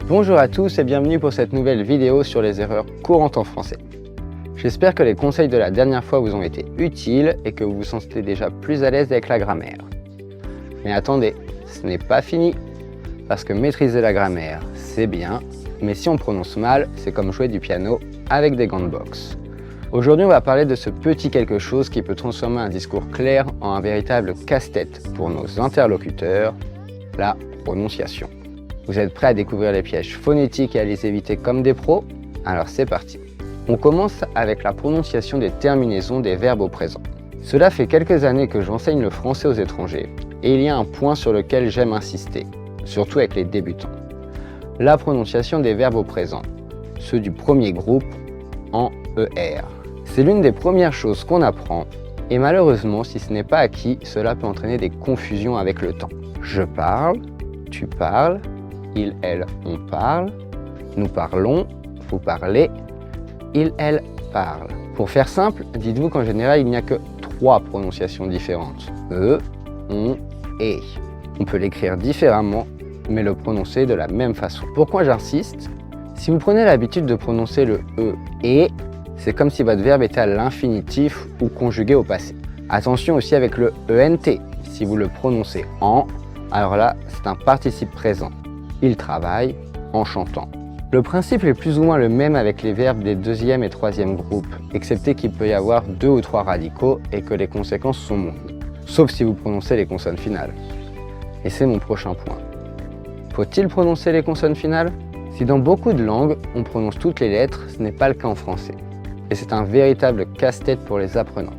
Bonjour à tous et bienvenue pour cette nouvelle vidéo sur les erreurs courantes en français. J'espère que les conseils de la dernière fois vous ont été utiles et que vous vous sentez déjà plus à l'aise avec la grammaire. Mais attendez, ce n'est pas fini, parce que maîtriser la grammaire, c'est bien, mais si on prononce mal, c'est comme jouer du piano avec des gants de boxe. Aujourd'hui, on va parler de ce petit quelque chose qui peut transformer un discours clair en un véritable casse-tête pour nos interlocuteurs, la prononciation. Vous êtes prêts à découvrir les pièges phonétiques et à les éviter comme des pros? Alors c'est parti. On commence avec la prononciation des terminaisons des verbes au présent. Cela fait quelques années que j'enseigne le français aux étrangers et il y a un point sur lequel j'aime insister, surtout avec les débutants. La prononciation des verbes au présent, ceux du premier groupe en ER. C'est l'une des premières choses qu'on apprend et malheureusement, si ce n'est pas acquis, cela peut entraîner des confusions avec le temps. Je parle, tu parles, il, elle, on parle, nous parlons, vous parlez, il, elle parle. Pour faire simple, dites-vous qu'en général, il n'y a que 3 prononciations différentes. On, et. On peut l'écrire différemment, mais le prononcer de la même façon. Pourquoi j'insiste? Si vous prenez l'habitude de prononcer le et, c'est comme si votre verbe était à l'infinitif ou conjugué au passé. Attention aussi avec le ENT. Si vous le prononcez en, alors là, c'est un participe présent. Il travaille en chantant. Le principe est plus ou moins le même avec les verbes des deuxième et troisième groupes, excepté qu'il peut y avoir 2 ou 3 radicaux et que les conséquences sont moindres. Sauf si vous prononcez les consonnes finales. Et c'est mon prochain point. Faut-il prononcer les consonnes finales? Si dans beaucoup de langues, on prononce toutes les lettres, ce n'est pas le cas en français. Et c'est un véritable casse-tête pour les apprenants.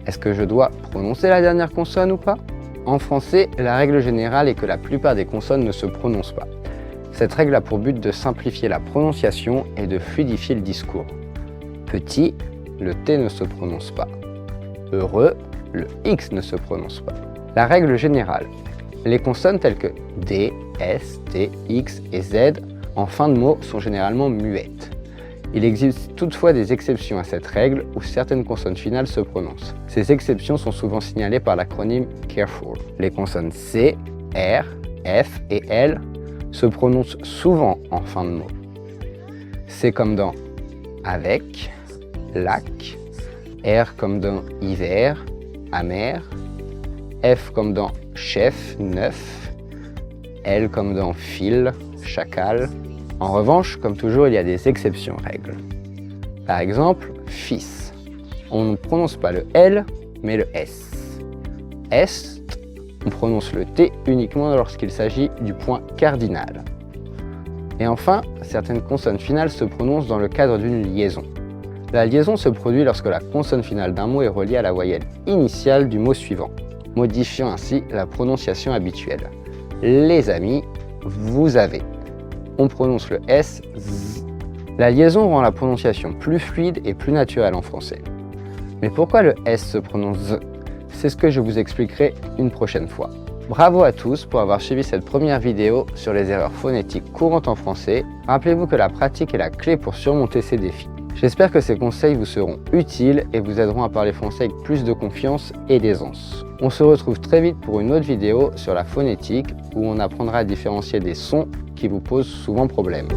Est-ce que je dois prononcer la dernière consonne ou pas? En français, la règle générale est que la plupart des consonnes ne se prononcent pas. Cette règle a pour but de simplifier la prononciation et de fluidifier le discours. Petit, le T ne se prononce pas. Heureux, le X ne se prononce pas. La règle générale, les consonnes telles que D, S, T, X et Z en fin de mot sont généralement muettes. Il existe toutefois des exceptions à cette règle où certaines consonnes finales se prononcent. Ces exceptions sont souvent signalées par l'acronyme CAREFUL. Les consonnes C, R, F et L se prononcent souvent en fin de mot. C comme dans avec, lac, R comme dans hiver, amer, F comme dans chef, neuf, L comme dans fil, chacal. En revanche, comme toujours, il y a des exceptions aux règles. Par exemple, fils. On ne prononce pas le L, mais le S. Est, on prononce le T uniquement lorsqu'il s'agit du point cardinal. Et enfin, certaines consonnes finales se prononcent dans le cadre d'une liaison. La liaison se produit lorsque la consonne finale d'un mot est reliée à la voyelle initiale du mot suivant, modifiant ainsi la prononciation habituelle. Les amis, vous avez. On prononce le S, Z. La liaison rend la prononciation plus fluide et plus naturelle en français. Mais pourquoi le S se prononce Z? C'est ce que je vous expliquerai une prochaine fois. Bravo à tous pour avoir suivi cette première vidéo sur les erreurs phonétiques courantes en français. Rappelez-vous que la pratique est la clé pour surmonter ces défis. J'espère que ces conseils vous seront utiles et vous aideront à parler français avec plus de confiance et d'aisance. On se retrouve très vite pour une autre vidéo sur la phonétique où on apprendra à différencier des sons qui vous posent souvent problème.